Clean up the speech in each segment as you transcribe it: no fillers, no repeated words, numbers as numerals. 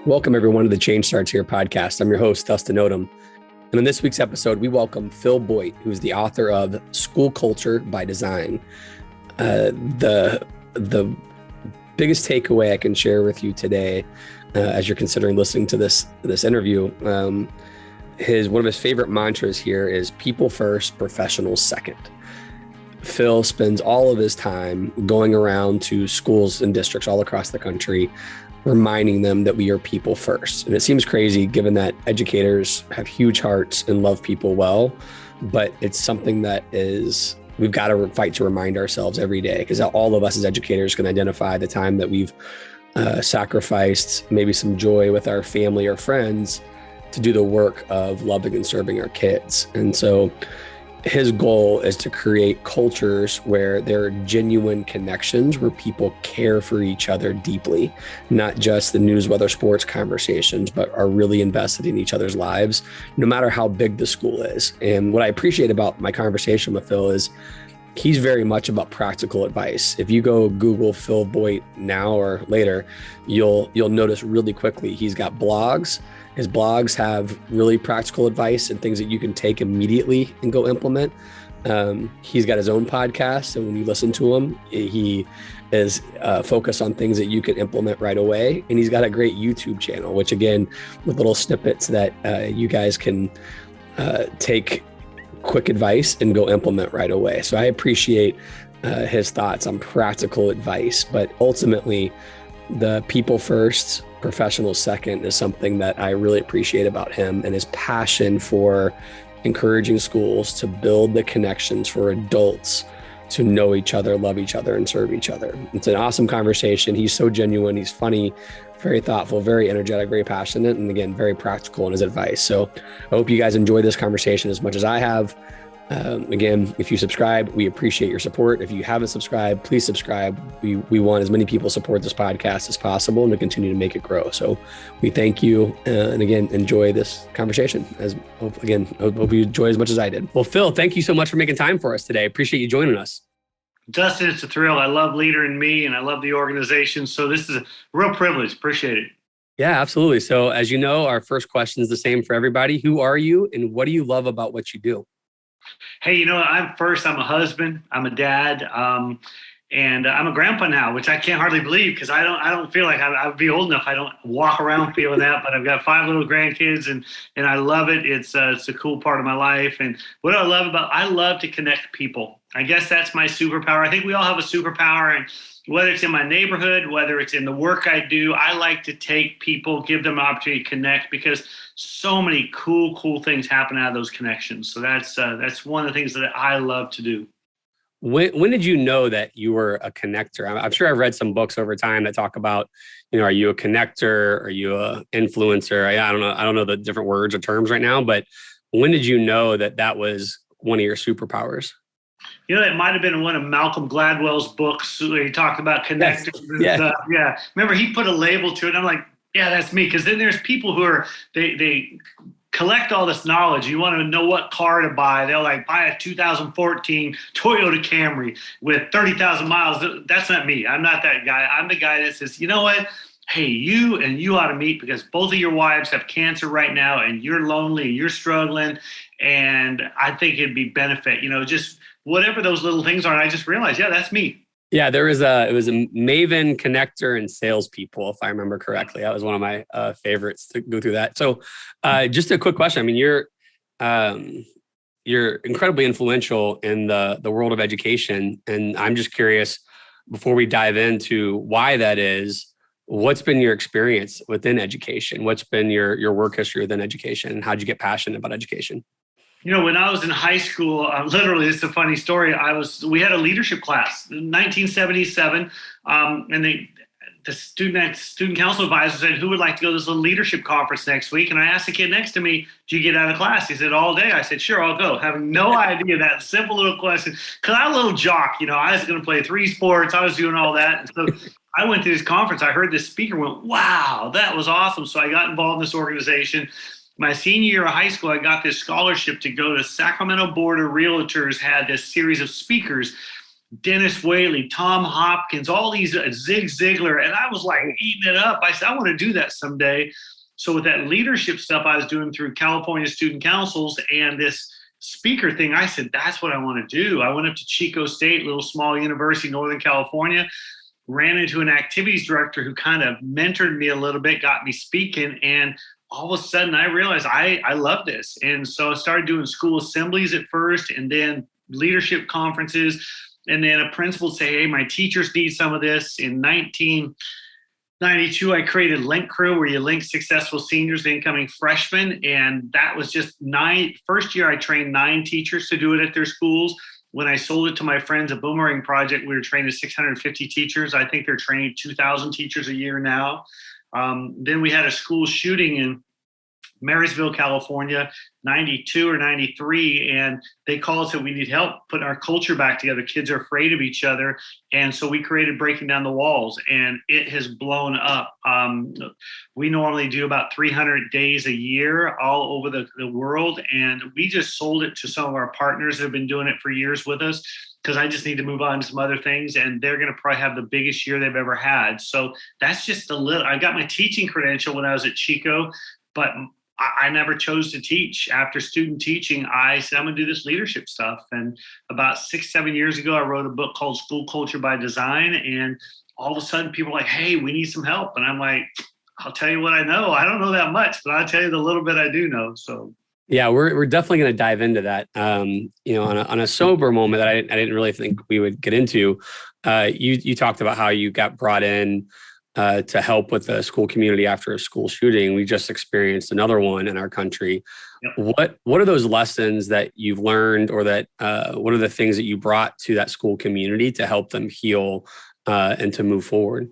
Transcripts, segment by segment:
Welcome, everyone, to the Change Starts Here podcast. I'm your host, Dustin, Odham. And in this week's episode, we welcome Phil Boyte, who's the author of School Culture by Design. The biggest takeaway I can share with you today, as you're considering listening to this interview, one of his favorite mantras here is people first, professionals second. Phil spends all of his time going around to schools and districts all across the country, reminding them that we are people first. And it seems crazy given that educators have huge hearts and love people well, but it's something that we've got to fight to remind ourselves every day, because all of us as educators can identify the time that we've sacrificed maybe some joy with our family or friends to do the work of loving and serving our kids. And so his goal is to create cultures where there are genuine connections, where people care for each other deeply, not just the news, weather, sports conversations, but are really invested in each other's lives, no matter how big the school is. And what I appreciate about my conversation with Phil is he's very much about practical advice. If you go Google Phil Boyte now or later, you'll notice really quickly he's got blogs. His blogs have really practical advice and things that you can take immediately and go implement. He's got his own podcast, and when you listen to him, he is focused on things that you can implement right away. And he's got a great YouTube channel, which again, with little snippets that you guys can take quick advice and go implement right away. So I appreciate his thoughts on practical advice, but ultimately the people first, professional second is something that I really appreciate about him, and his passion for encouraging schools to build the connections for adults to know each other, love each other, and serve each other. It's an awesome conversation. He's so genuine. He's funny, very thoughtful, very energetic, very passionate, and again, very practical in his advice. So I hope you guys enjoy this conversation as much as I have. Again, if you subscribe, we appreciate your support. If you haven't subscribed, please subscribe. We want as many people to support this podcast as possible and to continue to make it grow. So we thank you. And again, enjoy this conversation. Hope you enjoy as much as I did. Well, Phil, thank you so much for making time for us today. Appreciate you joining us. Dustin, it's a thrill. I love Leader in Me, and I love the organization. So this is a real privilege. Appreciate it. Yeah, absolutely. So as you know, our first question is the same for everybody. Who are you and what do you love about what you do? Hey, I'm a husband, I'm a dad, and I'm a grandpa now, which I can't hardly believe, because I don't feel like I'd be old enough. I don't walk around feeling that, but I've got 5 little grandkids, and I love it. It's a cool part of my life. And what I love to connect people. I guess that's my superpower. I think we all have a superpower, and whether it's in my neighborhood, whether it's in the work I do, I like to take people, give them an opportunity to connect, because so many cool things happen out of those connections. So that's one of the things that I love to do. When did you know that you were a connector? I'm sure I've read some books over time that talk about, are you a connector? Are you a influencer? I don't know the different words or terms right now, but when did you know that was one of your superpowers? It might have been one of Malcolm Gladwell's books where he talked about connectors. Yes. And stuff. Yeah. Remember, he put a label to it. And I'm like, yeah, that's me. Because then there's people who they collect all this knowledge. You want to know what car to buy. They'll buy a 2014 Toyota Camry with 30,000 miles. That's not me. I'm not that guy. I'm the guy that says, you know what? Hey, you ought to meet, because both of your wives have cancer right now, and you're lonely and you're struggling. And I think it'd be benefit, just whatever those little things are. And I just realized, yeah, that's me. Yeah, it was a Maven, connector, and salespeople, if I remember correctly. That was one of my favorites to go through that. So just a quick question. I mean, you're incredibly influential in the world of education. And I'm just curious, before we dive into why that is, what's been your experience within education? What's been your work history within education? And how'd you get passionate about education? When I was in high school, literally, it's a funny story. We had a leadership class in 1977, and the student council advisor said, "Who would like to go to this little leadership conference next week?" And I asked the kid next to me, "Do you get out of class?" He said, "All day." I said, "Sure, I'll go." Having no idea that simple little question, because I'm a little jock. I was going to play 3 sports. I was doing all that, and so I went to this conference. I heard this speaker, went, "Wow, that was awesome!" So I got involved in this organization. My senior year of high school, I got this scholarship to go to Sacramento Board of Realtors, had this series of speakers Dennis Whaley, Tom Hopkins, all these Zig Ziglar. And I was like eating it up. I said, I want to do that someday. So with that leadership stuff I was doing through California Student Councils and this speaker thing, I said, that's what I want to do. I went up to Chico State, little small university, Northern California, ran into an activities director who kind of mentored me a little bit, got me speaking. And all of a sudden I realized I love this. And so I started doing school assemblies at first, and then leadership conferences. And then a principal would say, hey, my teachers need some of this. In 1992, I created Link Crew, where you link successful seniors to incoming freshmen. And that was just first year I trained 9 teachers to do it at their schools. When I sold it to my friends at Boomerang Project, we were training 650 teachers. I think they're training 2,000 teachers a year now. Then we had a school shooting in Marysville, California, 92 or 93. And they called and said, we need help putting our culture back together. Kids are afraid of each other. And so we created Breaking Down the Walls, and it has blown up. We normally do about 300 days a year all over the world. And we just sold it to some of our partners that have been doing it for years with us, because I just need to move on to some other things, and they're going to probably have the biggest year they've ever had. So that's just I got my teaching credential when I was at Chico, but I never chose to teach. After student teaching, I said, I'm going to do this leadership stuff. And about 6-7 years ago, I wrote a book called School Culture by Design. And all of a sudden people are like, hey, we need some help. And I'm like, I'll tell you what I know. I don't know that much, but I'll tell you the little bit I do know. So yeah, we're definitely going to dive into that. On a sober moment that I didn't really think we would get into. You talked about how you got brought in to help with the school community after a school shooting. We just experienced another one in our country. Yep. What are those lessons that you've learned, or that what are the things that you brought to that school community to help them heal and to move forward?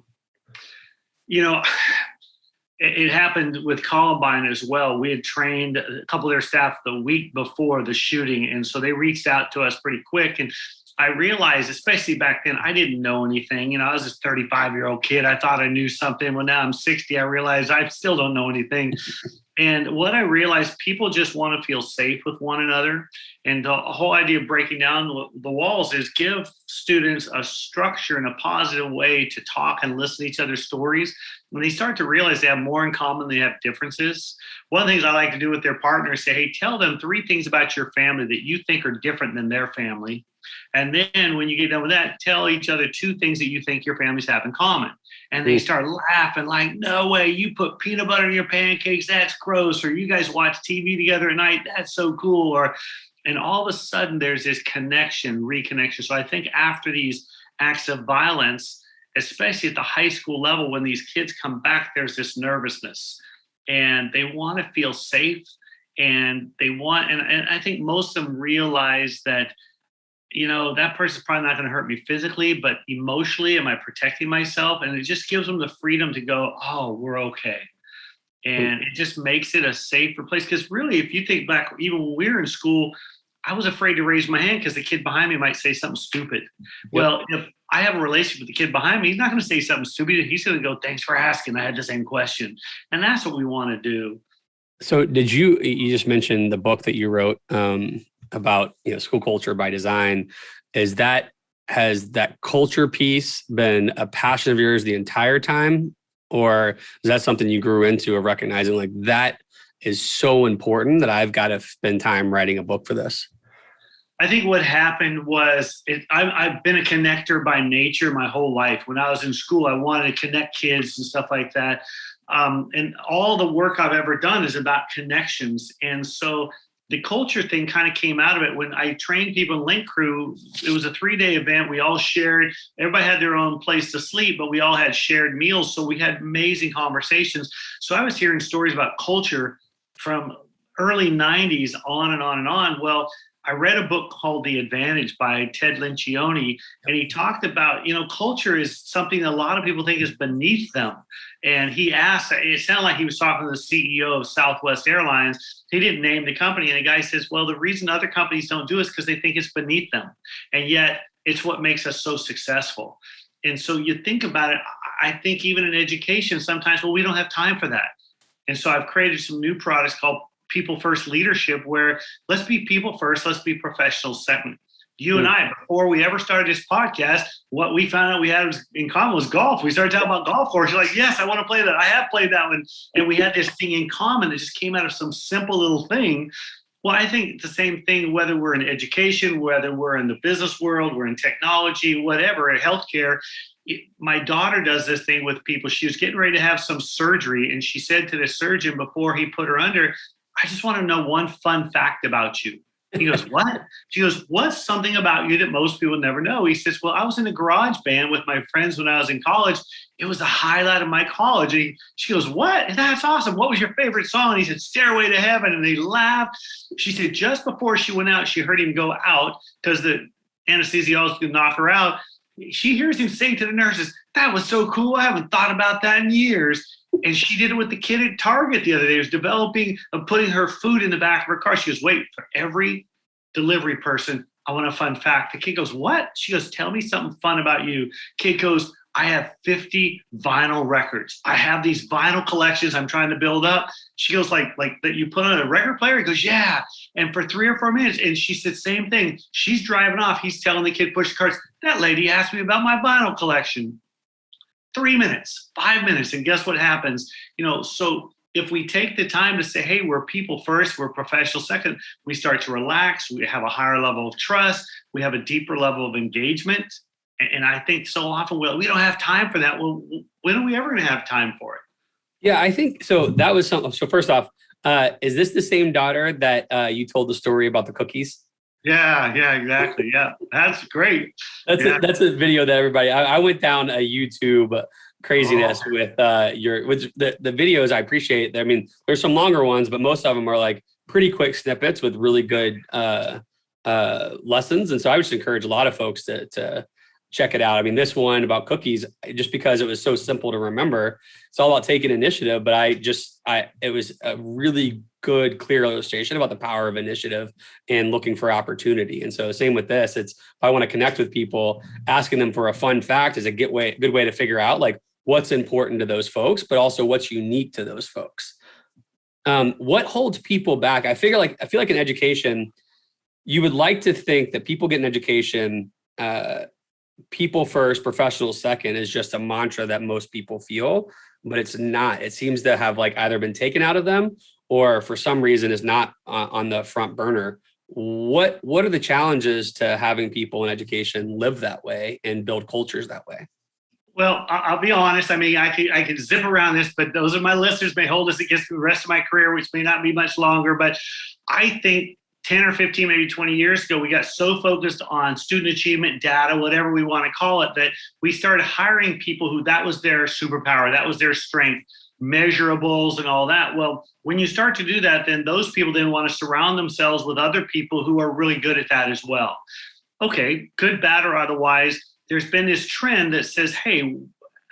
It happened with Columbine as well. We had trained a couple of their staff the week before the shooting, and so they reached out to us pretty quick. And I realized, especially back then, I didn't know anything. I was this 35-year-old kid. I thought I knew something. Well, now I'm 60. I realize I still don't know anything. And what I realized, people just want to feel safe with one another. And the whole idea of breaking down the walls is give students a structure and a positive way to talk and listen to each other's stories. When they start to realize they have more in common than they have differences. One of the things I like to do with their partners is say, hey, tell them 3 things about your family that you think are different than their family. And then when you get done with that, tell each other 2 things that you think your families have in common. And they start laughing like, no way, you put peanut butter in your pancakes, that's gross. Or you guys watch TV together at night, that's so cool. And all of a sudden there's this reconnection. So I think after these acts of violence, especially at the high school level, when these kids come back, there's this nervousness and they want to feel safe. And and I think most of them realize that, that person's probably not going to hurt me physically, but emotionally, am I protecting myself? And it just gives them the freedom to go, oh, we're okay. And it just makes it a safer place. Because really, if you think back, even when we were in school, I was afraid to raise my hand because the kid behind me might say something stupid. Yep. Well, if I have a relationship with the kid behind me, he's not going to say something stupid. He's going to go, thanks for asking. I had the same question. And that's what we want to do. So you just mentioned the book that you wrote about school culture by design. Has that culture piece been a passion of yours the entire time, or is that something you grew into of recognizing like that is so important that I've got to spend time writing a book for this? I think what happened was I've been a connector by nature my whole life. When I was in school, I wanted to connect kids and stuff like that. And all the work I've ever done is about connections. And so the culture thing kind of came out of it. When I trained people in Link Crew, it was a 3-day event. We all shared, everybody had their own place to sleep, but we all had shared meals. So we had amazing conversations. So I was hearing stories about culture from early 90s on and on and on. Well, I read a book called The Advantage by Ted Lencioni, and he talked about, culture is something that a lot of people think is beneath them. And he asked, it sounded like he was talking to the CEO of Southwest Airlines. He didn't name the company. And the guy says, well, the reason other companies don't do it is because they think it's beneath them. And yet it's what makes us so successful. And so you think about it, I think even in education, sometimes, well, we don't have time for that. And so I've created some new products called People First Leadership, where let's be people first, let's be professionals second. You and I, before we ever started this podcast, what we found out we had in common was golf. We started talking about golf course. You're like, yes, I want to play that. I have played that one. And we had this thing in common that just came out of some simple little thing. Well, I think it's the same thing, whether we're in education, whether we're in the business world, we're in technology, whatever, in healthcare. My daughter does this thing with people. She was getting ready to have some surgery, and she said to the surgeon before he put her under, I just want to know one fun fact about you. He goes, what? She goes, what's something about you that most people never know? He says, well, I was in a garage band with my friends when I was in college. It was the highlight of my college. She goes, what? That's awesome. What was your favorite song? And he said, Stairway to Heaven. And they laughed. She said, just before she went out, she heard him go out because the anesthesiologist could knock her out. She hears him say to the nurses, that was so cool. I haven't thought about that in years. And she did it with the kid at Target the other day. She was putting her food in the back of her car. She goes, wait, for every delivery person, I want a fun fact. The kid goes, what? She goes, tell me something fun about you. Kid goes, I have 50 vinyl records. I have these vinyl collections I'm trying to build up. She goes, like that you put on a record player? He goes, yeah. And for 3 or 4 minutes, and she said, same thing. She's driving off. He's telling the kid, push the carts. That lady asked me about my vinyl collection. 3 minutes, 5 minutes, and guess what happens? So if we take the time to say, hey, we're people first, we're professional second, we start to relax, we have a higher level of trust, we have a deeper level of engagement. And I think so often, we don't have time for that. Well, when are we ever going to have time for it? Yeah, I think so. That was something. So first off, is this the same daughter that you told the story about the cookies? Yeah, exactly. Yeah, that's great. That's a video that everybody. I went down a YouTube craziness with the videos. I appreciate. I mean, there's some longer ones, but most of them are like pretty quick snippets with really good lessons. And so I would just encourage a lot of folks to check it out. I mean, this one about cookies, just because it was so simple to remember, it's all about taking initiative. But it was a really good, clear illustration about the power of initiative and looking for opportunity. And so same with this, it's, if I want to connect with people, asking them for a fun fact is a good way to figure out like what's important to those folks, but also what's unique to those folks. What holds people back? I feel like in education, you would like to think that people get an education, people first, professionals second is just a mantra that most people feel, but it's not. It seems to have like either been taken out of them or for some reason is not on the front burner. What are the challenges to having people in education live that way and build cultures that way? Well, I'll be honest. I mean, I could zip around this, but those are my listeners may hold us against the rest of my career, which may not be much longer. But I think 10 or 15, maybe 20 years ago, we got so focused on student achievement data, whatever we want to call it, that we started hiring people who that was their superpower, that was their strength, measurables and all that. Well, when you start to do that, then those people then want to surround themselves with other people who are really good at that as well. Okay, good, bad, or otherwise, there's been this trend that says, hey,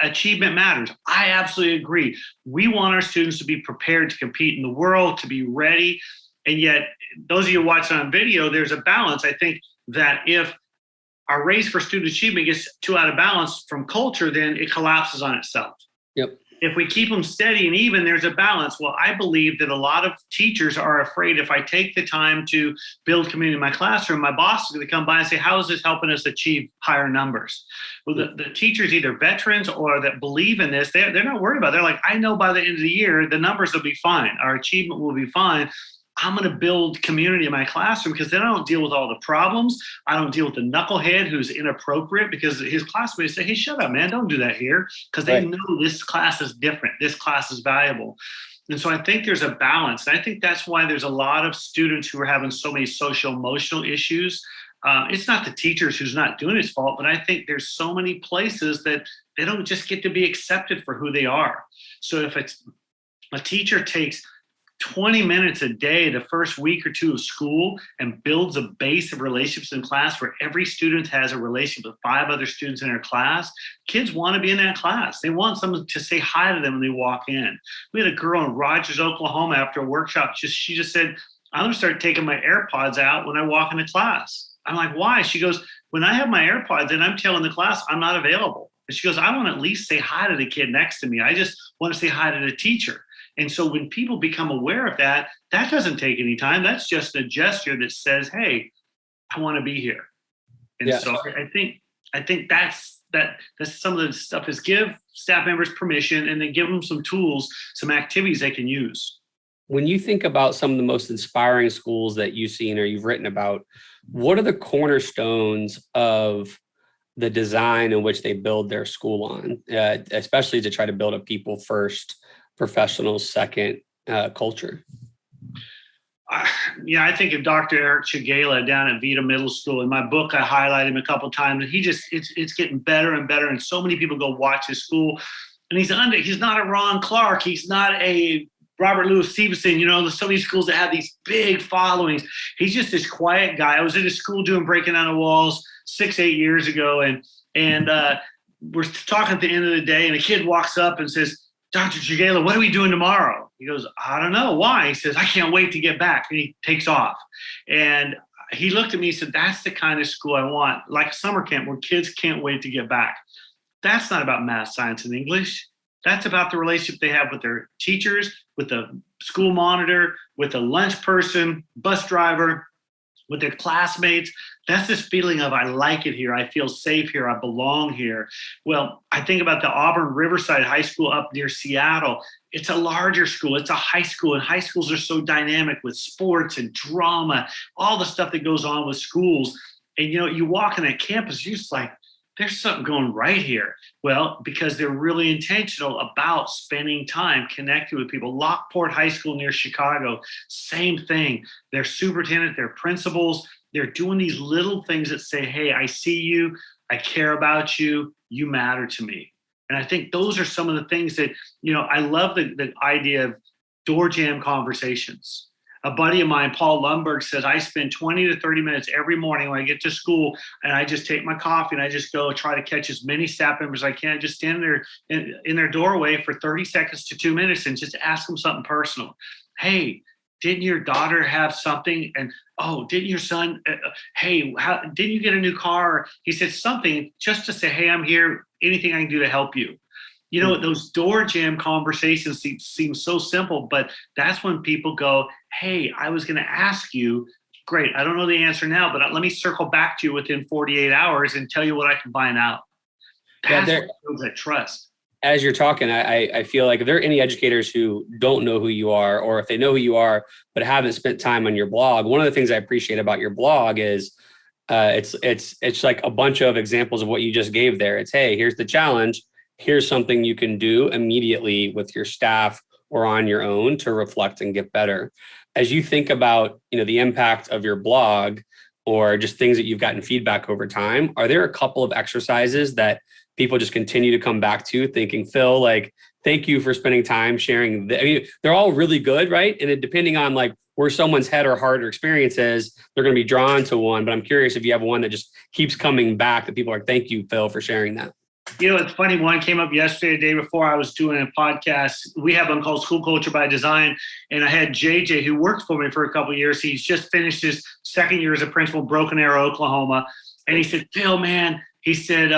achievement matters. I absolutely agree. We want our students to be prepared to compete in the world, to be ready. And yet, those of you watching on video, there's a balance. I think that if our race for student achievement gets too out of balance from culture, then it collapses on itself. Yep. If we keep them steady and even, there's a balance. Well, I believe that a lot of teachers are afraid if I take the time to build community in my classroom, my boss is going to come by and say, how is this helping us achieve higher numbers? Well, the teachers, either veterans or that believe in this, they're not worried about it. They're like, I know by the end of the year, the numbers will be fine. Our achievement will be fine. I'm going to build community in my classroom because then I don't deal with all the problems. I don't deal with the knucklehead who's inappropriate because his classmates say, hey, shut up, man, don't do that here, because they know this class is different. This class is valuable. And so I think there's a balance. And I think that's why there's a lot of students who are having so many social emotional issues. It's not the teachers who's not doing his fault, but I think there's so many places that they don't just get to be accepted for who they are. So if it's a teacher takes 20 minutes a day the first week or two of school and builds a base of relationships in class where every student has a relationship with 5 other students in their class, kids want to be in that class. They want someone to say hi to them when they walk in. We had a girl in Rogers, Oklahoma after a workshop. She just said, I'm going to start taking my AirPods out when I walk into class. I'm like, why? She goes, when I have my AirPods in, I'm telling the class I'm not available. And she goes, I want to at least say hi to the kid next to me. I just want to say hi to the teacher. And so when people become aware of that, that doesn't take any time. That's just a gesture that says, hey, I want to be here. And Yeah. so I think that's some of the stuff is give staff members permission and then give them some tools, some activities they can use. When you think about some of the most inspiring schools that you've seen or you've written about, what are the cornerstones of the design in which they build their school on, especially to try to build a people first, professionals second culture? I think of Dr. Eric Chagala down at Vita Middle School. In my book, I highlight him a couple of times. And it's getting better and better. And so many people go watch his school. And he's not a Ron Clark. He's not a Robert Louis Stevenson. There's so many schools that have these big followings. He's just this quiet guy. I was at his school breaking down the walls 6-8 years ago. And we're talking at the end of the day. And a kid walks up and says, Dr. Chagala, what are we doing tomorrow? He goes, I don't know. Why? He says, I can't wait to get back. And he takes off. And he looked at me and said, that's the kind of school I want, like summer camp where kids can't wait to get back. That's not about math, science, and English. That's about the relationship they have with their teachers, with the school monitor, with the lunch person, bus driver, with their classmates. That's this feeling of, I like it here. I feel safe here. I belong here. Well, I think about the Auburn Riverside High School up near Seattle. It's a larger school. It's a high school, and high schools are so dynamic with sports and drama, all the stuff that goes on with schools. And, you walk in that campus, you're just like, there's something going right here. Well, because they're really intentional about spending time connecting with people. Lockport High School near Chicago, same thing. Their superintendent, their principals, they're doing these little things that say, hey, I see you, I care about you, you matter to me. And I think those are some of the things that, I love the idea of door jam conversations. A buddy of mine, Paul Lundberg, says, I spend 20 to 30 minutes every morning when I get to school, and I just take my coffee and I just go try to catch as many staff members as I can. I just stand there in their doorway for 30 seconds to 2 minutes and just ask them something personal. Hey, didn't your daughter have something? And, oh, didn't your son, hey, didn't you get a new car? He said something just to say, hey, I'm here. Anything I can do to help you. Those door jam conversations seem so simple, but that's when people go, hey, I was going to ask you, great, I don't know the answer now, but let me circle back to you within 48 hours and tell you what I can find out. That's what builds that trust. As you're talking, I feel like if there are any educators who don't know who you are, or if they know who you are, but haven't spent time on your blog, one of the things I appreciate about your blog is it's like a bunch of examples of what you just gave there. It's, hey, here's the challenge. Here's something you can do immediately with your staff or on your own to reflect and get better. As you think about, the impact of your blog or just things that you've gotten feedback over time, are there a couple of exercises that people just continue to come back to thinking, Phil, like, thank you for spending time sharing? They're all really good, right? And depending on like where someone's head or heart or experience is, they're going to be drawn to one. But I'm curious if you have one that just keeps coming back that people are, thank you, Phil, for sharing that. It's funny. One came up yesterday, the day before. I was doing a podcast. We have one called School Culture by Design. And I had JJ, who worked for me for a couple of years. He's just finished his second year as a principal in Broken Arrow, Oklahoma. And he said, Phil, man, he said,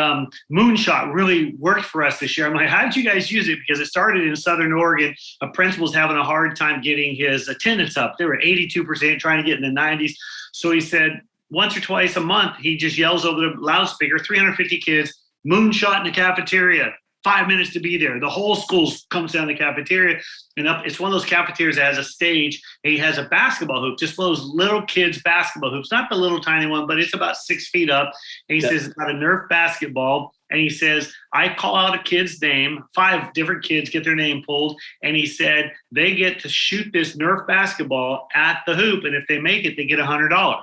Moonshot really worked for us this year. I'm like, how did you guys use it? Because it started in Southern Oregon. A principal's having a hard time getting his attendance up. They were 82%, trying to get in the 90s. So he said, once or twice a month, he just yells over the loudspeaker, 350 kids, Moonshot in the cafeteria, 5 minutes to be there. The whole school comes down the cafeteria, and up. It's one of those cafeterias that has a stage, and he has a basketball hoop, just those little kids' basketball hoops, not the little tiny one, but it's about 6 feet up. And he says it's got a Nerf basketball, and he says, I call out a kid's name, 5 different kids get their name pulled, and he said they get to shoot this Nerf basketball at the hoop, and if they make it, they get $100.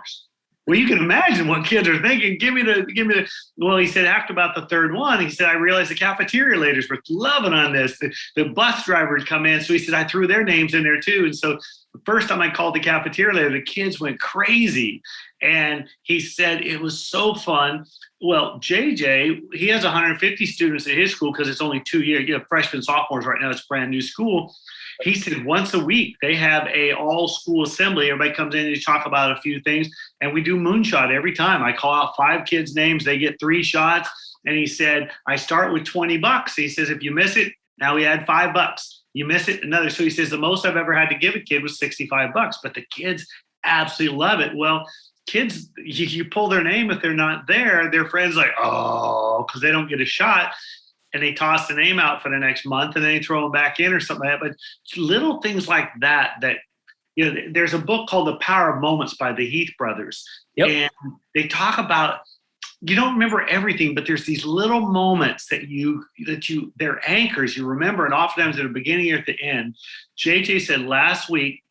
Well, you can imagine what kids are thinking. Give me the. Well, he said after about the third one, he said, I realized the cafeteria leaders were loving on this. The bus driver would come in. So he said, I threw their names in there too. And so the first time I called the cafeteria leader, the kids went crazy. And he said, it was so fun. Well, JJ, he has 150 students at his school because it's only 2 years. Freshmen, sophomores right now. It's a brand new school. He said once a week they have a all school assembly. Everybody comes in and talk about a few things, and we do Moonshot every time. I call out 5 kids' names. They get 3 shots. And he said, I start with $20. He says, if you miss it, now we add $5. You miss it, another. So he says the most I've ever had to give a kid was $65, but the kids absolutely love it. Well, kids, you pull their name, if they're not there, their friends like, oh, because they don't get a shot. And they toss the name out for the next month and then they throw them back in or something like that. But little things like that, there's a book called The Power of Moments by the Heath brothers. Yep. And they talk about, you don't remember everything, but there's these little moments that they're anchors you remember. And oftentimes at the beginning or at the end. JJ said last week,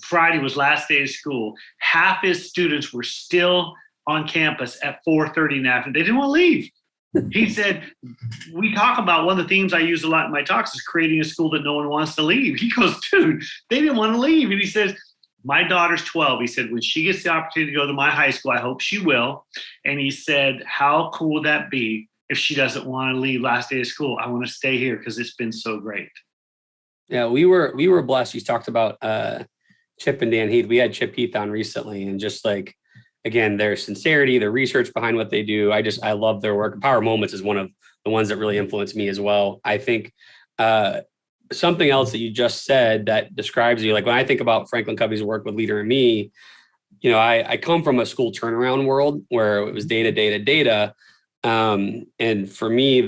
Friday was last day of school, half his students were still on campus at 4:30 in the afternoon. They didn't want to leave. He said, we talk about one of the themes I use a lot in my talks is creating a school that no one wants to leave. He goes, dude, they didn't want to leave. And he says, my daughter's 12. He said, when she gets the opportunity to go to my high school, I hope she will. And he said, how cool would that be if she doesn't want to leave last day of school? I want to stay here because it's been so great. Yeah, we were blessed. You talked about Chip and Dan Heath. We had Chip Heath on recently, and just like, again, their sincerity, their research behind what they do. I love their work. Power Moments is one of the ones that really influenced me as well. I think something else that you just said that describes you, like when I think about Franklin Covey's work with Leader in Me, I come from a school turnaround world where it was data. And for me,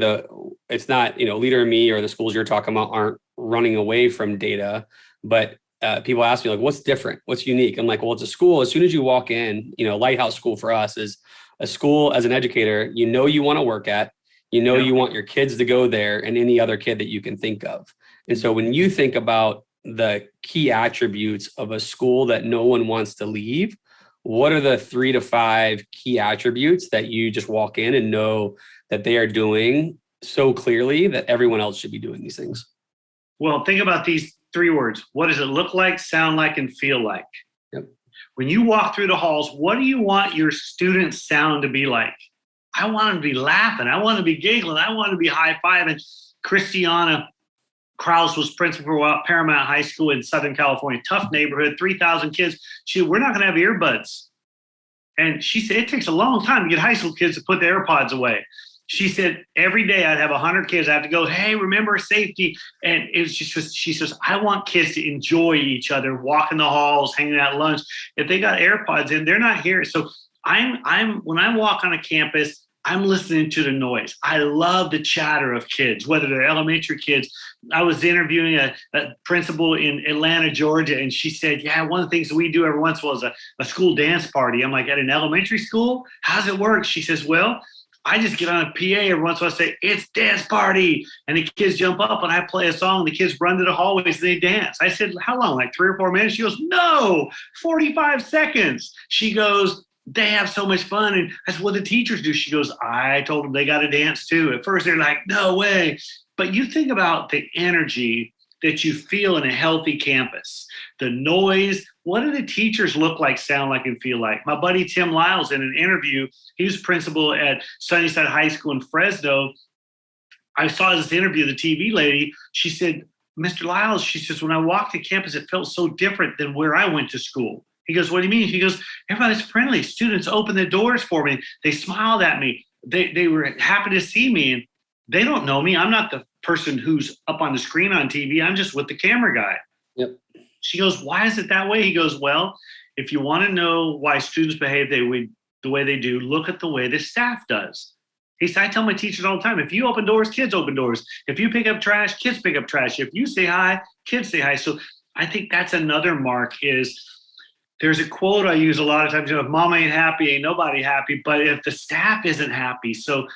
it's not, Leader in Me or the schools you're talking about aren't running away from data, but people ask me like, what's different? What's unique? I'm like, well, it's a school. As soon as you walk in, Lighthouse School for us is a school as an educator, you want to work at, you want your kids to go there and any other kid that you can think of. And so when you think about the key attributes of a school that no one wants to leave, what are the 3 to 5 key attributes that you just walk in and know that they are doing so clearly that everyone else should be doing these things? Well, think about these 3 words. What does it look like, sound like, and feel like? Yep. When you walk through the halls, what do you want your students' sound to be like? I want them to be laughing. I want to be giggling. I want to be high-fiving. Christiana Krause was principal for Paramount High School in Southern California, tough neighborhood, 3,000 kids. She said, we're not going to have earbuds. And she said, it takes a long time to get high school kids to put their AirPods away. She said, every day I'd have 100 kids. I have to go, hey, remember safety. And it was just, she says, I want kids to enjoy each other, walk in the halls, hanging out at lunch. If they got AirPods in, they're not here. So when I walk on a campus, I'm listening to the noise. I love the chatter of kids, whether they're elementary kids. I was interviewing a principal in Atlanta, Georgia, and she said, yeah, one of the things that we do every once in a while is a school dance party. I'm like, at an elementary school? How's it work? She says, well, I just get on a PA every once in a while and say, it's dance party. And the kids jump up and I play a song. The kids run to the hallways and they dance. I said, how long? Like 3 or 4 minutes? She goes, no, 45 seconds. She goes, they have so much fun. And that's what the teachers do. She goes, I told them they got to dance too. At first they're like, no way. But you think about the energy that you feel in a healthy campus, the noise. What do the teachers look like, sound like, and feel like? My buddy Tim Lyles, in an interview, he was principal at Sunnyside High School in Fresno. I saw this interview, the TV lady, she said, Mr. Lyles, she says, when I walked to campus, it felt so different than where I went to school. He goes, what do you mean? He goes, everybody's friendly. Students open the doors for me. They smiled at me. They were happy to see me. And they don't know me. I'm not the person who's up on the screen on TV. I'm just with the camera guy. Yep. She goes, why is it that way? He goes, well, if you want to know why students behave the way they do, look at the way the staff does. He said, I tell my teachers all the time, if you open doors, kids open doors. If you pick up trash, kids pick up trash. If you say hi, kids say hi. So I think that's another mark is there's a quote I use a lot of times, if mama ain't happy, ain't nobody happy, but if the staff isn't happy. So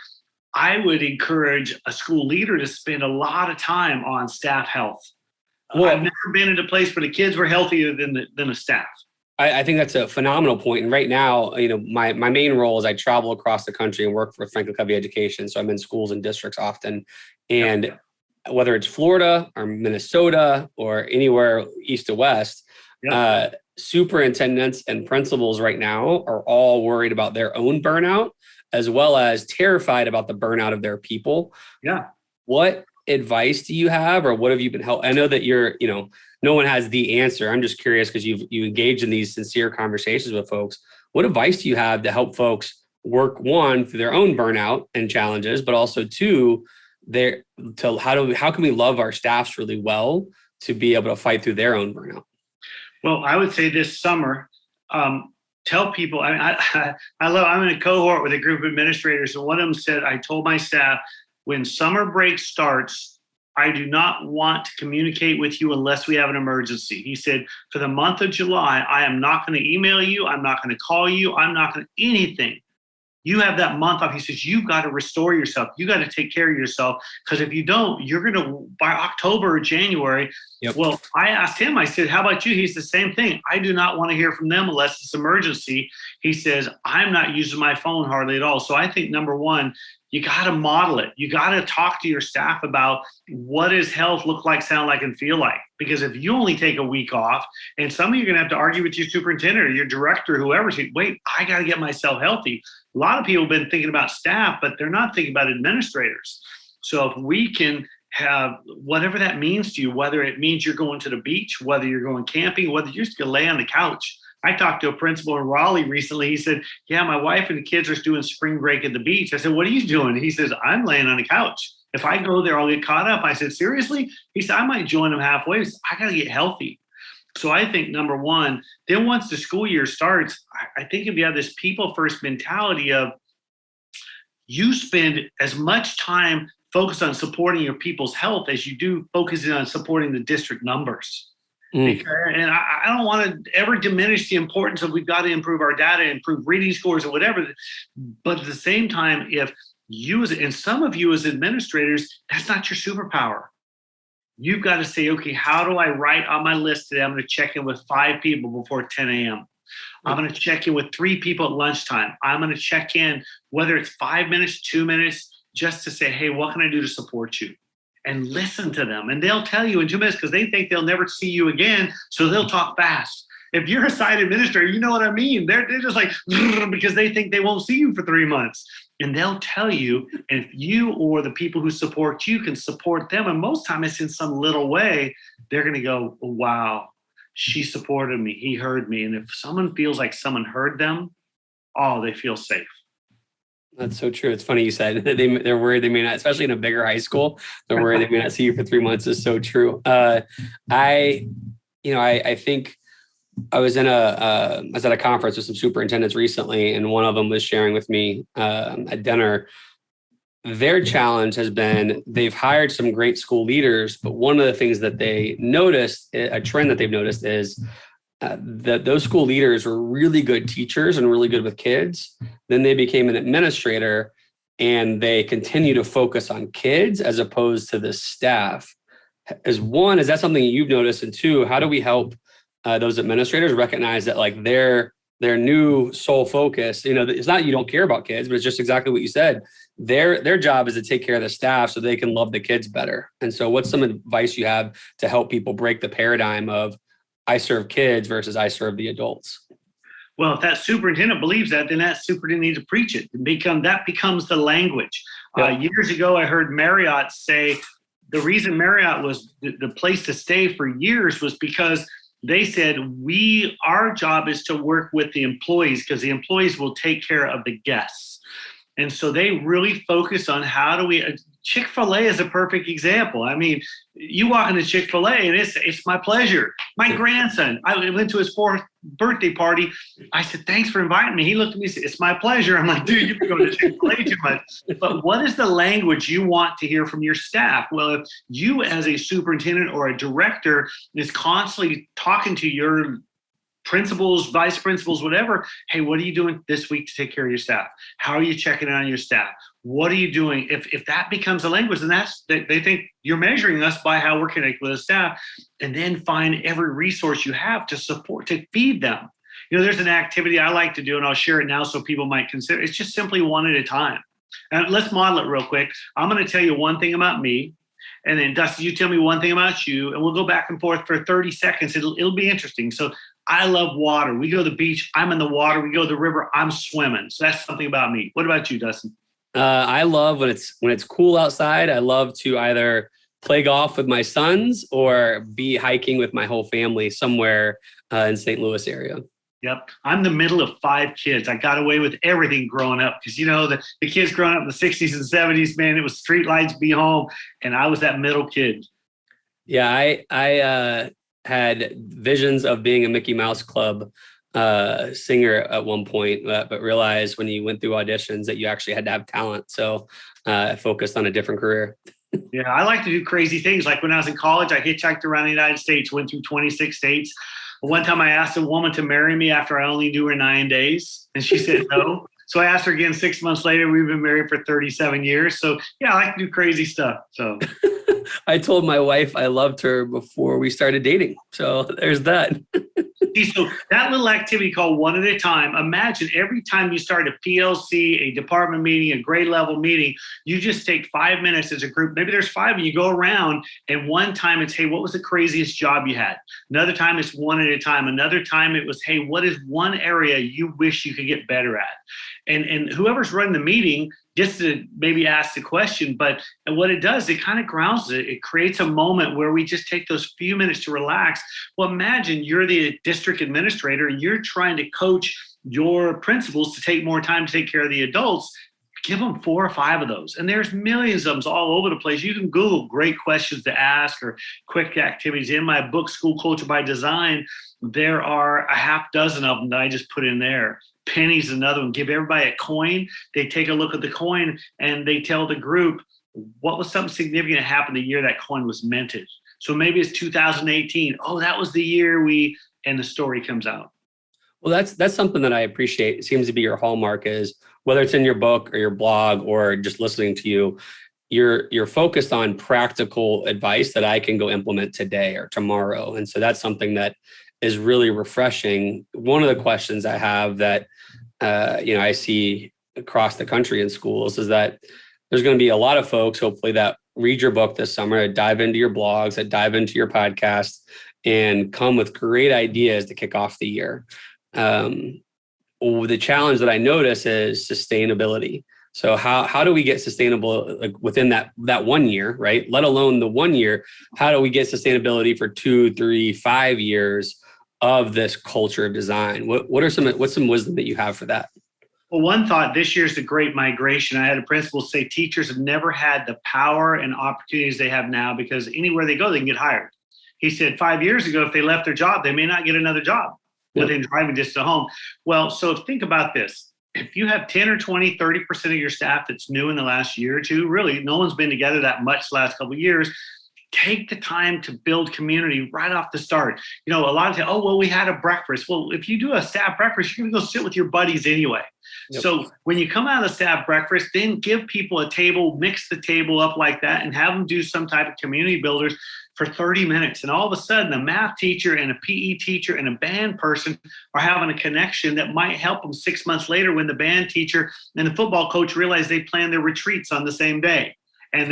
I would encourage a school leader to spend a lot of time on staff health. Well, I've never been in a place where the kids were healthier than the staff. I think that's a phenomenal point. And right now, my main role is I travel across the country and work for Franklin Covey Education. So I'm in schools and districts often. And whether it's Florida or Minnesota or anywhere east to west, superintendents and principals right now are all worried about their own burnout, as well as terrified about the burnout of their people. Yeah. What advice do you have, or what have you been helped? I know that no one has the answer. I'm just curious because you engage in these sincere conversations with folks. What advice do you have to help folks work, one, through their own burnout and challenges, but also two, how can we love our staffs really well to be able to fight through their own burnout? Well, I would say this summer, tell people, I'm in a cohort with a group of administrators, and one of them said, I told my staff, when summer break starts, I do not want to communicate with you unless we have an emergency. He said, for the month of July, I am not going to email you. I'm not going to call you. I'm not going to anything. You have that month off. He says, you've got to restore yourself. You got to take care of yourself. Because if you don't, you're going to, by October or January. Yep. Well, I asked him, I said, how about you? He's the same thing. I do not want to hear from them unless it's emergency. He says, I'm not using my phone hardly at all. So I think number one, you got to model it. You got to talk to your staff about what does health look like, sound like, and feel like. Because if you only take a week off, and some of you are going to have to argue with your superintendent or your director, whoever, say, wait, I got to get myself healthy. A lot of people have been thinking about staff, but they're not thinking about administrators. So if we can have whatever that means to you, whether it means you're going to the beach, whether you're going camping, whether you're just going to lay on the couch. I talked to a principal in Raleigh recently. He said, yeah, my wife and the kids are doing spring break at the beach. I said, what are you doing? He says, I'm laying on the couch. If I go there, I'll get caught up. I said, seriously? He said, I might join them halfway. I said, I got to get healthy. So I think number one, then once the school year starts, I think if you have this people first mentality of you spend as much time focused on supporting your people's health as you do focusing on supporting the district numbers. Because, and I don't want to ever diminish the importance of we've got to improve our data, improve reading scores or whatever. But at the same time, if you and some of you as administrators, that's not your superpower. You've got to say, okay, how do I write on my list today? I'm going to check in with 5 people before 10 a.m. I'm going to check in with 3 people at lunchtime. I'm going to check in, whether it's 5 minutes, 2 minutes, just to say, hey, what can I do to support you? And listen to them. And they'll tell you in 2 minutes because they think they'll never see you again. So they'll talk fast. If you're a site administrator, you know what I mean. They're just like, because they think they won't see you for 3 months. And they'll tell you, and if you or the people who support you can support them, and most time it's in some little way, they're going to go, wow, she supported me. He heard me. And if someone feels like someone heard them, oh, they feel safe. That's so true. It's funny you said they're worried they may not, especially in a bigger high school, they're worried they may not see you for 3 months is so true. I think I was at a conference with some superintendents recently, and one of them was sharing with me at dinner. Their challenge has been they've hired some great school leaders, but one of the things that they noticed, a trend that they've noticed is that those school leaders were really good teachers and really good with kids. Then they became an administrator and they continue to focus on kids as opposed to the staff. Is that something you've noticed? And two, how do we help those administrators recognize that like their new sole focus, it's not you don't care about kids, but it's just exactly what you said. Their job is to take care of the staff so they can love the kids better. And so what's some advice you have to help people break the paradigm of I serve kids versus I serve the adults? Well, if that superintendent believes that, then that superintendent needs to preach it. That becomes the language. Yeah. Years ago, I heard Marriott say the reason Marriott was the place to stay for years was because they said, our job is to work with the employees because the employees will take care of the guests. And so they really focus on Chick-fil-A is a perfect example. I mean, you walk into Chick-fil-A and it's my pleasure. My grandson, I went to his 4th birthday party. I said, thanks for inviting me. He looked at me and said, it's my pleasure. I'm like, dude, you've been going to Chick-fil-A too much. But what is the language you want to hear from your staff? Well, if you as a superintendent or a director is constantly talking to your principals, vice principals, whatever, hey, what are you doing this week to take care of your staff? How are you checking in on your staff? What are you doing? If that becomes a language, then they think you're measuring us by how we're connected with the staff, and then find every resource you have to support, to feed them. There's an activity I like to do, and I'll share it now so people might consider. It's just simply one at a time. And let's model it real quick. I'm going to tell you one thing about me, and then Dustin, you tell me one thing about you, and we'll go back and forth for 30 seconds. It'll be interesting. So I love water. We go to the beach. I'm in the water. We go to the river. I'm swimming. So that's something about me. What about you, Dustin? I love when it's cool outside. I love to either play golf with my sons or be hiking with my whole family somewhere in St. Louis area. Yep. I'm the middle of 5 kids. I got away with everything growing up because, the kids growing up in the 60s and 70s, man, it was street lights, be home. And I was that middle kid. Yeah, I had visions of being a Mickey Mouse Club singer at one point, but realized when you went through auditions that you actually had to have talent. So focused on a different career. Yeah, I like to do crazy things. Like when I was in college, I hitchhiked around the United States, went through 26 states. One time I asked a woman to marry me after I only knew her 9 days, and she said no. So I asked her again 6 months later. We've been married for 37 years. So yeah, I like to do crazy stuff. So I told my wife I loved her before we started dating. So there's that. See, so that little activity called One at a Time, imagine every time you start a PLC, a department meeting, a grade level meeting, you just take 5 minutes as a group. Maybe there's five and you go around, and one time it's, hey, what was the craziest job you had? Another time it's one at a time. Another time it was, hey, what is one area you wish you could get better at? And whoever's running the meeting gets to maybe ask the question, but what it does, it kind of grounds it. It creates a moment where we just take those few minutes to relax. Well, imagine you're the district administrator and you're trying to coach your principals to take more time to take care of the adults. Give them 4 or 5 of those. And there's millions of them all over the place. You can Google great questions to ask or quick activities. In my book, School Culture by Design, there are a half dozen of them that I just put in there. Penny's another one. Give everybody a coin. They take a look at the coin and they tell the group what was something significant that happened the year that coin was minted. So maybe it's 2018. Oh, that was the year and the story comes out. Well, that's something that I appreciate. It seems to be your hallmark is whether it's in your book or your blog or just listening to you, you're focused on practical advice that I can go implement today or tomorrow. And so that's something that is really refreshing. One of the questions I have that I see across the country in schools is that there's going to be a lot of folks, hopefully, that read your book this summer, that dive into your blogs, that dive into your podcast, and come with great ideas to kick off the year. The challenge that I notice is sustainability. So how do we get sustainable within that 1 year, right? Let alone the 1 year. How do we get sustainability for 2, 3, 5 years of this culture of design? What's some wisdom that you have for that? Well, one thought, this year's the great migration. I had a principal say teachers have never had the power and opportunities they have now because anywhere they go, they can get hired. He said 5 years ago, if they left their job, they may not get another job within driving distance to home. Well, so think about this. If you have 10 or 20, 30% of your staff that's new in the last year or two, really, no one's been together that much the last couple of years. Take the time to build community right off the start. A lot of times, we had a breakfast. Well, if you do a staff breakfast, you're going to go sit with your buddies anyway. Yep. So when you come out of the staff breakfast, then give people a table, mix the table up like that, and have them do some type of community builders for 30 minutes. And all of a sudden, a math teacher and a PE teacher and a band person are having a connection that might help them 6 months later when the band teacher and the football coach realize they plan their retreats on the same day. And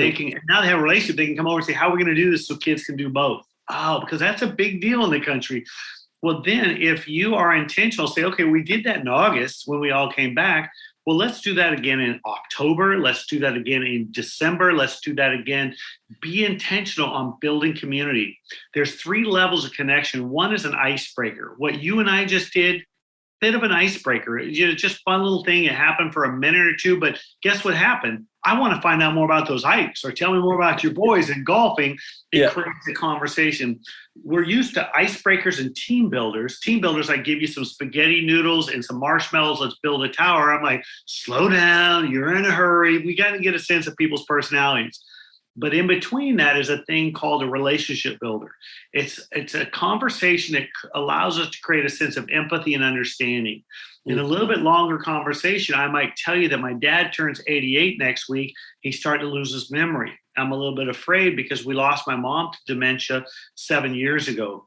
now they have a relationship, they can come over and say, how are we going to do this so kids can do both? Oh, because that's a big deal in the country. Well, then if you are intentional, say, okay, we did that in August when we all came back. Well, let's do that again in October. Let's do that again in December. Let's do that again. Be intentional on building community. There's 3 levels of connection. One is an icebreaker. What you and I just did, bit of an icebreaker. Just fun little thing. It happened for a minute or two, but guess what happened? I want to find out more about those hikes or tell me more about your boys and golfing. It creates a conversation. We're used to icebreakers and team builders. Team builders, I give you some spaghetti noodles and some marshmallows. Let's build a tower. I'm like, slow down. You're in a hurry. We got to get a sense of people's personalities. But in between that is a thing called a relationship builder. It's a conversation that allows us to create a sense of empathy and understanding. In a little bit longer conversation, I might tell you that my dad turns 88 next week. He's starting to lose his memory. I'm a little bit afraid because we lost my mom to dementia 7 years ago.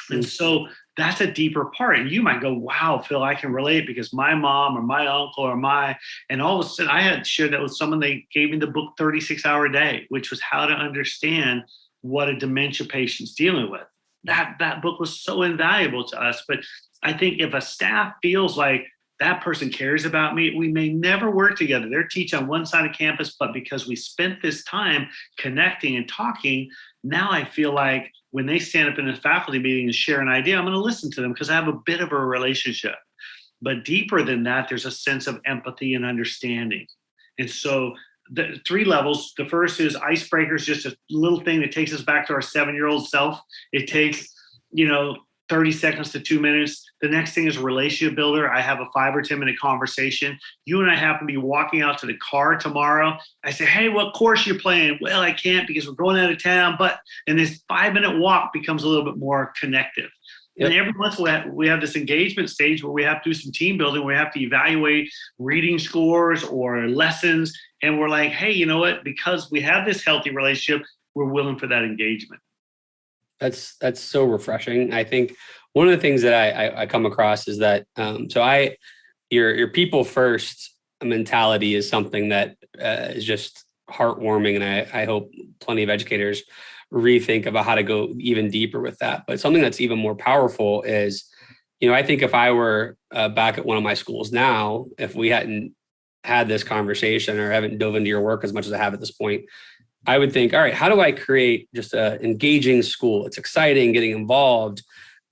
And so that's a deeper part. And you might go, wow, Phil, I can relate because my mom or my uncle and all of a sudden I had shared that with someone. They gave me the book 36 Hour Day, which was how to understand what a dementia patient's dealing with. That book was so invaluable to us. But I think if a staff feels like that person cares about me, we may never work together. They're teaching on one side of campus, but because we spent this time connecting and talking, now I feel like when they stand up in a faculty meeting and share an idea, I'm going to listen to them because I have a bit of a relationship. But deeper than that, there's a sense of empathy and understanding. And so the 3 levels, the first is icebreakers, just a little thing that takes us back to our 7-year-old self. It takes, 30 seconds to 2 minutes. The next thing is a relationship builder. I have a 5 or 10 minute conversation. You and I happen to be walking out to the car tomorrow. I say, hey, what course you playing? Well, I can't because we're going out of town. And this 5-minute walk becomes a little bit more connective. Yep. And every once in a while, we have this engagement stage where we have to do some team building. We have to evaluate reading scores or lessons. And we're like, hey, you know what? Because we have this healthy relationship, we're willing for that engagement. That's so refreshing. I think one of the things that I come across is that your people first mentality is something that is just heartwarming, and I hope plenty of educators rethink about how to go even deeper with that. But something that's even more powerful is, I think if I were back at one of my schools now, if we hadn't had this conversation or haven't dove into your work as much as I have at this point, I would think, all right, how do I create just an engaging school? It's exciting, getting involved.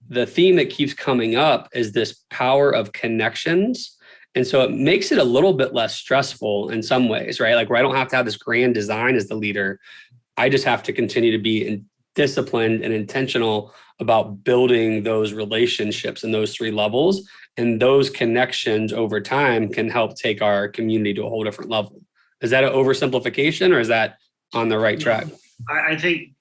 The theme that keeps coming up is this power of connections. And so it makes it a little bit less stressful in some ways, right? Like where I don't have to have this grand design as the leader. I just have to continue to be disciplined and intentional about building those relationships in those 3 levels. And those connections over time can help take our community to a whole different level. Is that an oversimplification, or is that on the right track? I think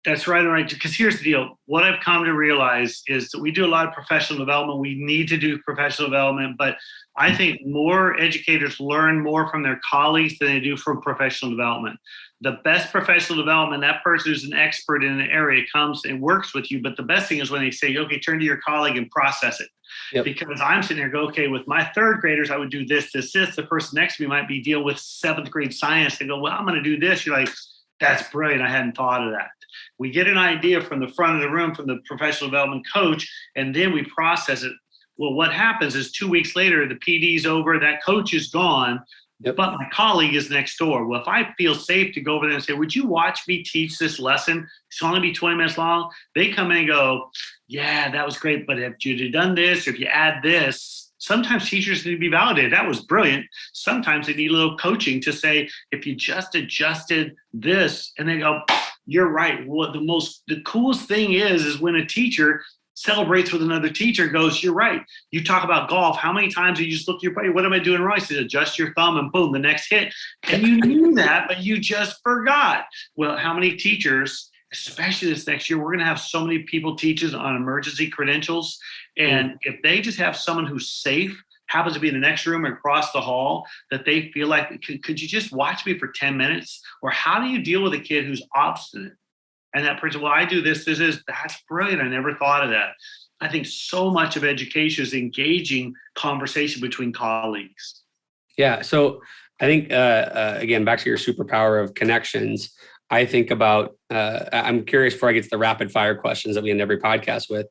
that's right. Because here's the deal. What I've come to realize is that we do a lot of professional development. We need to do professional development, but I think more educators learn more from their colleagues than they do from professional development. The best professional development, that person who's an expert in an area comes and works with you. But the best thing is when they say, okay, turn to your colleague and process it. Yep. Because I'm sitting there go, okay, with my 3rd graders, I would do this. The person next to me might be deal with 7th grade science. They go, well, I'm going to do this. You're like, that's brilliant. I hadn't thought of that. We get an idea from the front of the room, from the professional development coach, and then we process it. Well, what happens is 2 weeks later, the PD's over, that coach is gone. Yep. But my colleague is next door. Well, if I feel safe to go over there and say, would you watch me teach this lesson? It's only be 20 minutes long. They come in and go, yeah, that was great. But if you'd have done this, or if you add this, sometimes teachers need to be validated. That was brilliant. Sometimes they need a little coaching to say, if you just adjusted this, and they go, you're right. What the coolest thing is when a teacher celebrates with another teacher and goes, you're right. You talk about golf. How many times do you just look at your buddy? What am I doing wrong? I said, adjust your thumb and boom, the next hit. And you knew that, but you just forgot. Well, how many teachers, especially this next year, we're going to have so many people teaching on emergency credentials. And if they just have someone who's safe, happens to be in the next room or across the hall, that they feel like, could you just watch me for 10 minutes? Or how do you deal with a kid who's obstinate? And that person, well, I do this, that's brilliant. I never thought of that. I think so much of education is engaging conversation between colleagues. Yeah. So I think, again, back to your superpower of connections, I think about, I'm curious before I get to the rapid fire questions that we end every podcast with,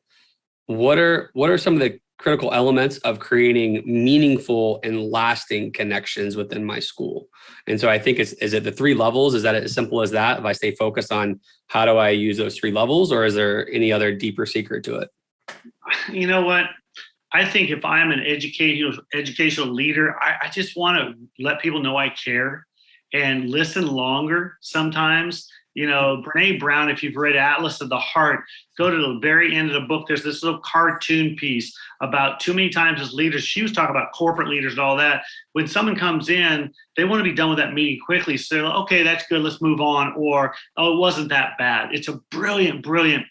what are some of the critical elements of creating meaningful and lasting connections within my school? And so I think is it the 3 levels? Is that as simple as that? If I stay focused on how do I use those 3 levels, or is there any other deeper secret to it? You know what? I think if I'm an educational leader, I just want to let people know I care and listen longer sometimes. Brene Brown, if you've read Atlas of the Heart, go to the very end of the book. There's this little cartoon piece about too many times as leaders. She was talking about corporate leaders and all that. When someone comes in, they want to be done with that meeting quickly. So they're like, okay, that's good. Let's move on. Or, oh, it wasn't that bad. It's a brilliant, brilliant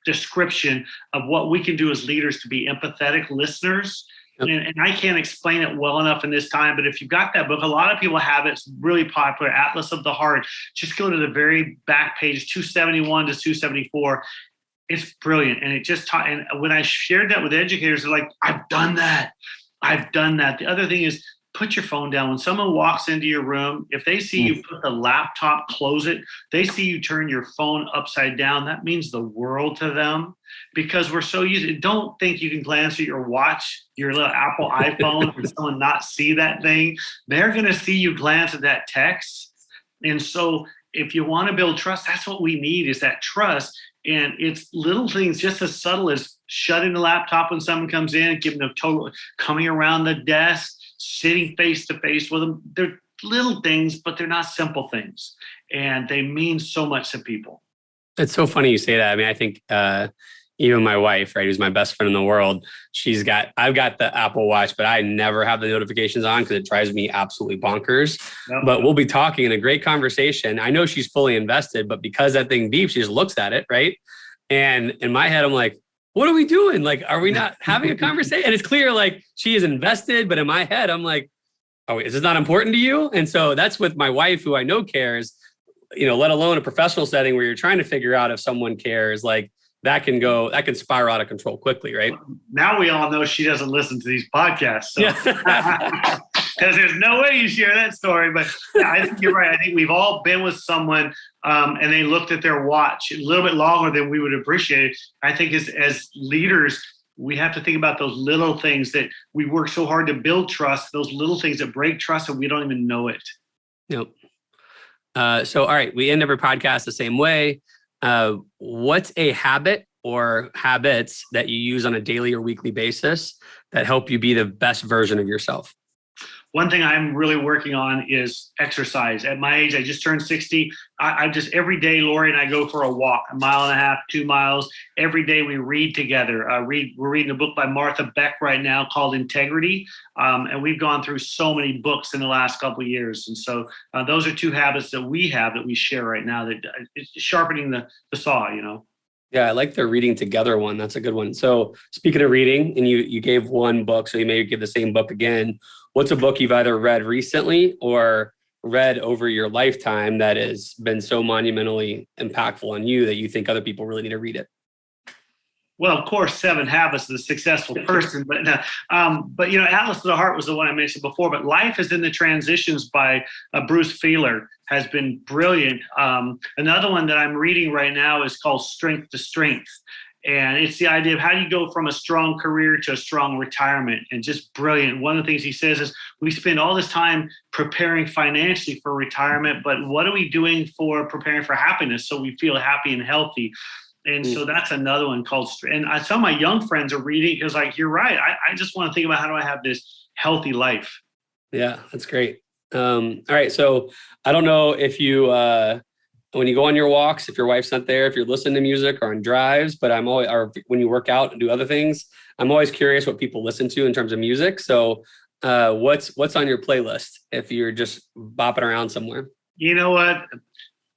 description of what we can do as leaders to be empathetic listeners. And I can't explain it well enough in this time, but if you've got that book, a lot of people have it. It's really popular, Atlas of the Heart. Just go to the very back page, 271 to 274. It's brilliant. And it just taught. And when I shared that with educators, they're like, I've done that. The other thing is, put your phone down. When someone walks into your room, if they see you put the laptop, close it, they see you turn your phone upside down, that means the world to them, because we're so used to, don't think you can glance at your watch, your little Apple iPhone, and someone not see that thing. They're going to see you glance at that text. And so if you want to build trust, that's what we need, is that trust. And it's little things just as subtle as shutting the laptop when someone comes in, giving them total, coming around the desk, sitting face to face with them. They're little things, but they're not simple things. And they mean so much to people. It's so funny you say that. I mean, I think, Even my wife, right, who's my best friend in the world, I've got the Apple Watch, but I never have the notifications on because it drives me absolutely bonkers. Yep. But we'll be talking in a great conversation. I know she's fully invested, but because that thing beeps, she just looks at it, right? And in my head, I'm like, what are we doing? Like, are we not having a conversation? And it's clear, like, she is invested, but in my head, I'm like, oh, is this not important to you? And so that's with my wife, who I know cares, let alone a professional setting where you're trying to figure out if someone cares, like, that can spiral out of control quickly, right? Now we all know she doesn't listen to these podcasts. So. Yeah. Because there's no way you share that story. But yeah, I think you're right. I think we've all been with someone and they looked at their watch a little bit longer than we would appreciate. I think as leaders, we have to think about those little things that we work so hard to build trust, those little things that break trust and we don't even know it. Yep. So, all right, we end every podcast the same way. What's a habit or habits that you use on a daily or weekly basis that help you be the best version of yourself? One thing I'm really working on is exercise. At my age, I just turned 60. I just every day, Lori and I go for a walk, 1.5 miles, 2 miles. Every day we read together. We're reading a book by Martha Beck right now called Integrity. And we've gone through so many books in the last couple of years. And so those are two habits that we have that we share right now, that it's sharpening the saw, Yeah, I like the reading together one. That's a good one. So speaking of reading, and you gave one book, so you may give the same book again. What's a book you've either read recently or read over your lifetime that has been so monumentally impactful on you that you think other people really need to read it? Well, of course, 7 Habits of a Successful Person, but Atlas of the Heart was the one I mentioned before. But Life is in the Transitions by Bruce Feiler has been brilliant. Another one that I'm reading right now is called Strength to Strength. And it's the idea of how do you go from a strong career to a strong retirement, and just brilliant. One of the things he says is we spend all this time preparing financially for retirement, but what are we doing for preparing for happiness so we feel happy and healthy? And so that's another one called, and some of my young friends are reading because, like, you're right. I just want to think about how do I have this healthy life? Yeah, that's great. All right. So I don't know if you, when you go on your walks, if your wife's not there, if you're listening to music or on drives, but or when you work out and do other things, I'm always curious what people listen to in terms of music. So what's on your playlist if you're just bopping around somewhere? You know what?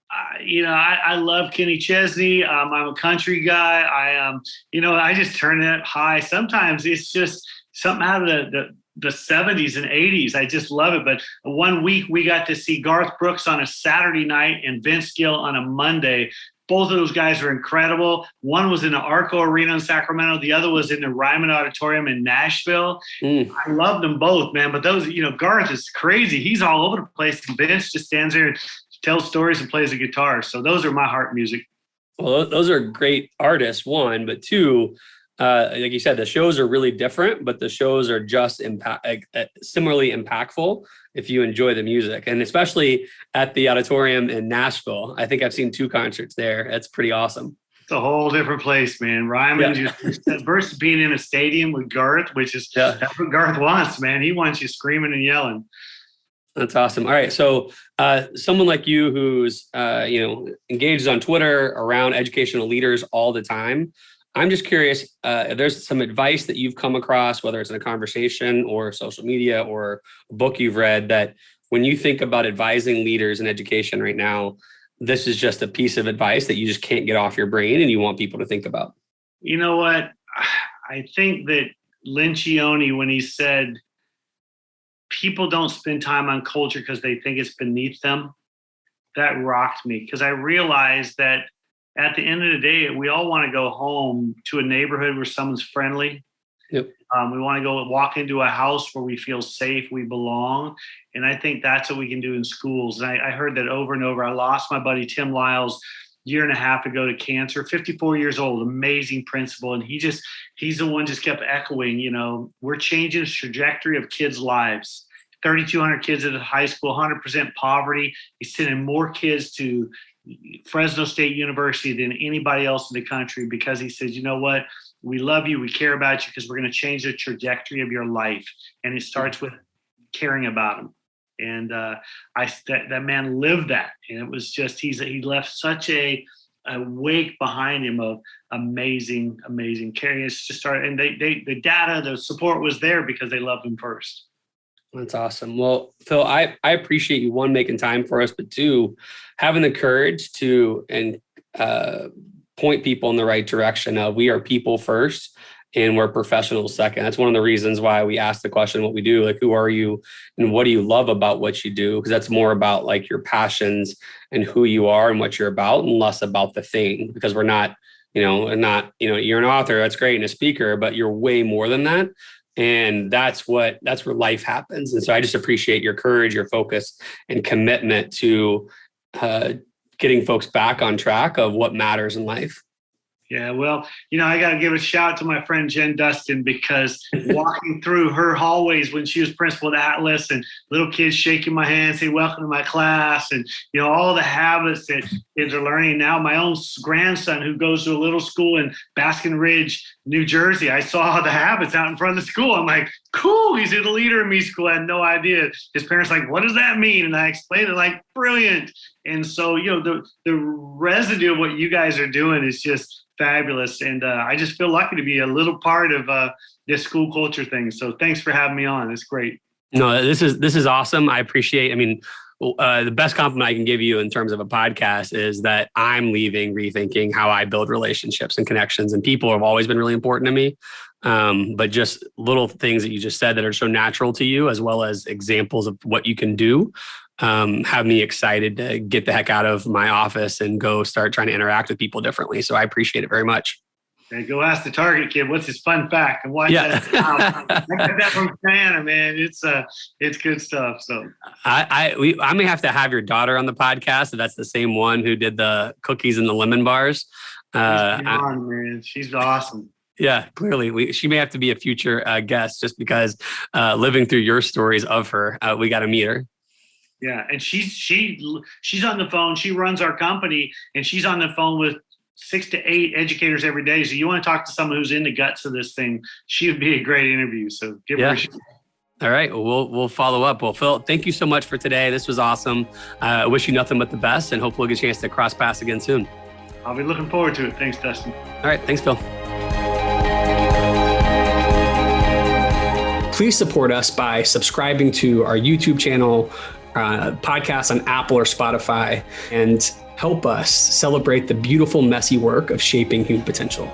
I love Kenny Chesney. I'm a country guy. I just turn it high. Sometimes it's just something out of the 70s and 80s. I just love it. But one week we got to see Garth Brooks on a Saturday night and Vince Gill on a Monday. Both of those guys are incredible. One was in the Arco Arena in Sacramento. The other was in the Ryman Auditorium in Nashville. I loved them both, man. But those, Garth is crazy. He's all over the place. Vince just stands there and tells stories and plays the guitar. So those are my heart music. Well, those are great artists, one, but two, like you said, the shows are really different, but the shows are just similarly impactful if you enjoy the music. And especially at the auditorium in Nashville. I think I've seen 2 concerts there. That's pretty awesome. It's a whole different place, man. Ryman just versus being in a stadium with Garth, which is that's what Garth wants, man. He wants you screaming and yelling. That's awesome. All right. So someone like you who's, engaged on Twitter around educational leaders all the time, I'm just curious, if there's some advice that you've come across, whether it's in a conversation or social media or a book you've read, that when you think about advising leaders in education right now, this is just a piece of advice that you just can't get off your brain and you want people to think about? You know what? I think that Lencioni, when he said, people don't spend time on culture because they think it's beneath them, that rocked me, because I realized that at the end of the day, we all want to go home to a neighborhood where someone's friendly. Yep. We want to go walk into a house where we feel safe, we belong. And I think that's what we can do in schools. And I heard that over and over. I lost my buddy Tim Lyles a year and a half ago to cancer, 54 years old, amazing principal. And he's the one just kept echoing, we're changing the trajectory of kids' lives. 3,200 kids at a high school, 100% poverty. He's sending more kids to Fresno State University than anybody else in the country, because he says, you know what? We love you. We care about you because we're going to change the trajectory of your life. And it starts with caring about them. And that man lived that. And it was just, he left such a a wake behind him of amazing caring. It's just started, and the data, the support was there because they loved him first. That's awesome. Well, Phil, I appreciate you, one, making time for us, but two, having the courage to point people in the right direction of we are people first and we're professionals second. That's one of the reasons why we ask the question, what we do, like, who are you and what do you love about what you do? Because that's more about like your passions and who you are and what you're about, and less about the thing, because we're not, you're an author, that's great, and a speaker, but you're way more than that. And that's where life happens. And so I just appreciate your courage, your focus, and commitment to getting folks back on track of what matters in life. Yeah, well, I got to give a shout out to my friend Jen Dustin, because walking through her hallways when she was principal at Atlas, and little kids shaking my hand, saying, welcome to my class, and, all the habits that kids are learning. Now, my own grandson, who goes to a little school in Baskin Ridge, New Jersey, I saw the habits out in front of the school. I'm like, cool, he's in the Leader in Me school. I had no idea. His parents like, what does that mean? And I explained it like, brilliant. And so, the residue of what you guys are doing is just fabulous. And I just feel lucky to be a little part of this school culture thing. So thanks for having me on. It's great. No, this is awesome. I appreciate, the best compliment I can give you in terms of a podcast is that I'm rethinking how I build relationships and connections, and people have always been really important to me. But just little things that you just said that are so natural to you, as well as examples of what you can do, have me excited to get the heck out of my office and go start trying to interact with people differently. So I appreciate it very much. Okay, go ask the Target kid what's his fun fact and watch that. I got that from Santa, man. It's good stuff. So I may have to have your daughter on the podcast. If that's the same one who did the cookies and the lemon bars. Man, she's awesome. Yeah, clearly she may have to be a future guest, just because living through your stories of her, we got to meet her. Yeah, and she's on the phone. She runs our company, and she's on the phone with 6 to 8 educators every day. So you want to talk to someone who's in the guts of this thing, she would be a great interview. So give her a shot. All right. Well, we'll follow up. Well, Phil, thank you so much for today. This was awesome. I wish you nothing but the best, and hopefully we'll get a chance to cross paths again soon. I'll be looking forward to it. Thanks, Dustin. All right. Thanks, Phil. Please support us by subscribing to our YouTube channel, podcast on Apple or Spotify, and help us celebrate the beautiful, messy work of shaping human potential.